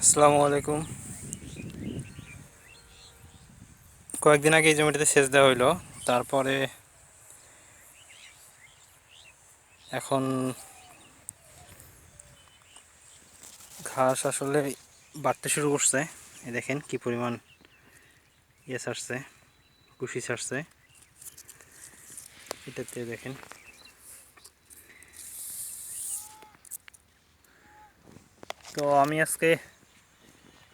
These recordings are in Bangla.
আসসালামু আলাইকুম। কয়েকদিন আগে এই জমিটাতে সেচ দেওয়া হইলো, তারপরে এখন ঘাস আসলে বাড়তে শুরু করছে। এই দেখেন কি পরিমাণ ছাড়ছে, কুশি ছাড়ছে। এটাতে দেখেন তো আমি আজকে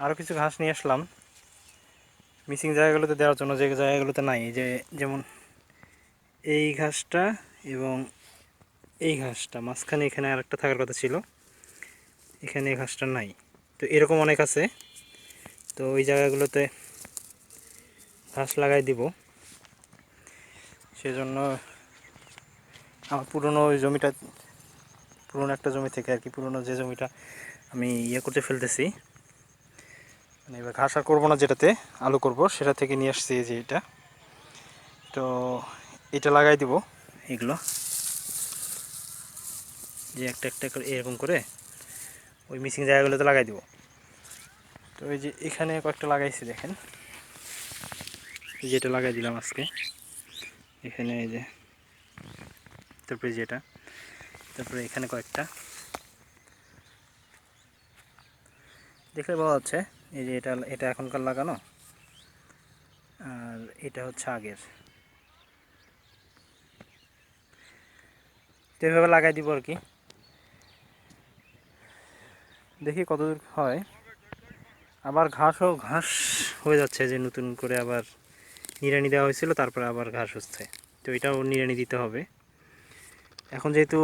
আরও কিছু ঘাস নিয়ে আসলাম মিসিং জায়গাগুলোতে দেওয়ার জন্য, যে জায়গাগুলোতে নাই। এই যে যেমন এই ঘাসটা এবং এই ঘাসটা মাঝখানে, এখানে আরেকটা থাকার কথা ছিল, এখানে এই ঘাসটা নাই। তো এরকম অনেক আছে, তো ওই জায়গাগুলোতে ঘাস লাগাই দিব। সেজন্য আমার পুরনো ওই জমিটা, পুরনো একটা জমি থেকে আর কি, পুরনো যে জমিটা আমি করতে ফেলতেছি, মানে এবার ঘাস আর করবো না, যেটাতে আলু করব সেটা থেকে নিয়ে আসছি যে এটা। তো এটা লাগাই দিব, এগুলো যে একটা একটা করে এরকম করে ওই মিসিং জায়গাগুলোতে লাগাই দিব। তো এই যে এখানে কয়েকটা লাগাইছি দেখেন, যেটা লাগাই দিলাম আজকে এখানে, এই যে তারপরে যেটা, তারপরে এখানে কয়েকটা দেখলে পাওয়া যাচ্ছে। এই যে এটা এটা এখনকার লাগানো, আর এটা হচ্ছে আগের। তো এভাবে লাগাই দিব আর কি, দেখি কতদূর হয়। আবার ঘাস হয়ে যাচ্ছে, যে নতুন করে আবার নিড়ানি দেওয়া হয়েছিল, তারপরে আবার ঘাস হচ্ছে। তো এটাও নিড়ানি দিতে হবে। এখন যেহেতু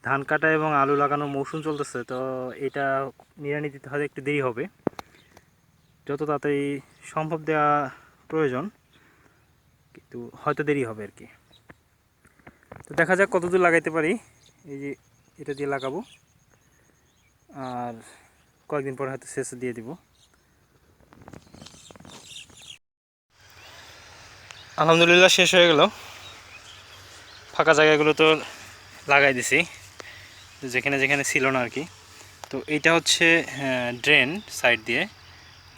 ধান কাটা এবং আলু লাগানোর মৌসুম চলতেছে, তো এটা নিড়ানি দিতে হলে একটু দেরি হবে। যত তাড়াতাড়ি সম্ভব দেওয়া প্রয়োজন, কিন্তু হয়তো দেরি হবে আর কি। তো দেখা যাক কতদূর লাগাইতে পারি। এই যে এটা দিয়ে লাগাবো, আর কয়েকদিন পরে হয়তো শেষে দিয়ে দিব। আলহামদুলিল্লাহ শেষ হয়ে গেল। ফাঁকা জায়গাগুলো তো লাগাই দিছি, যেখানে যেখানে ছিল না আর কি। তো এইটা হচ্ছে ড্রেন, সাইড দিয়ে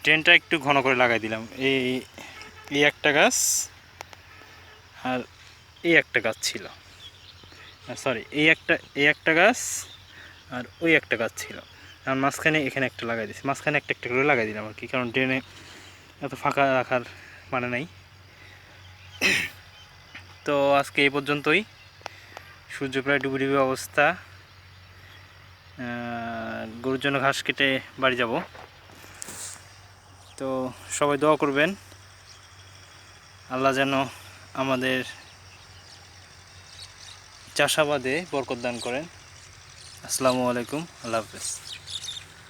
ড্রেনটা একটু ঘন করে লাগাই দিলাম। এই একটা গাছ, আর এই একটা গাছ ছিল, সরি এই একটা গাছ আর ওই একটা গাছ ছিল। আর মাঝখানে এখানে একটা লাগাই দিচ্ছি, মাঝখানে একটা একটা করে লাগাই দিলাম আর কি, কারণ ড্রেনে এত ফাঁকা রাখার মানে নাই। তো আজকে এই পর্যন্তই। সূর্য প্রায় ডুবে ডুবে অবস্থা। গরুর জন্য ঘাস কেটে বাড়ি যাব। তো সবাই দোয়া করবেন, আল্লাহ যেন আমাদের চাষাবাদে বরকত দান করেন। আসসালামু আলাইকুম, আল্লাহ হাফেজ।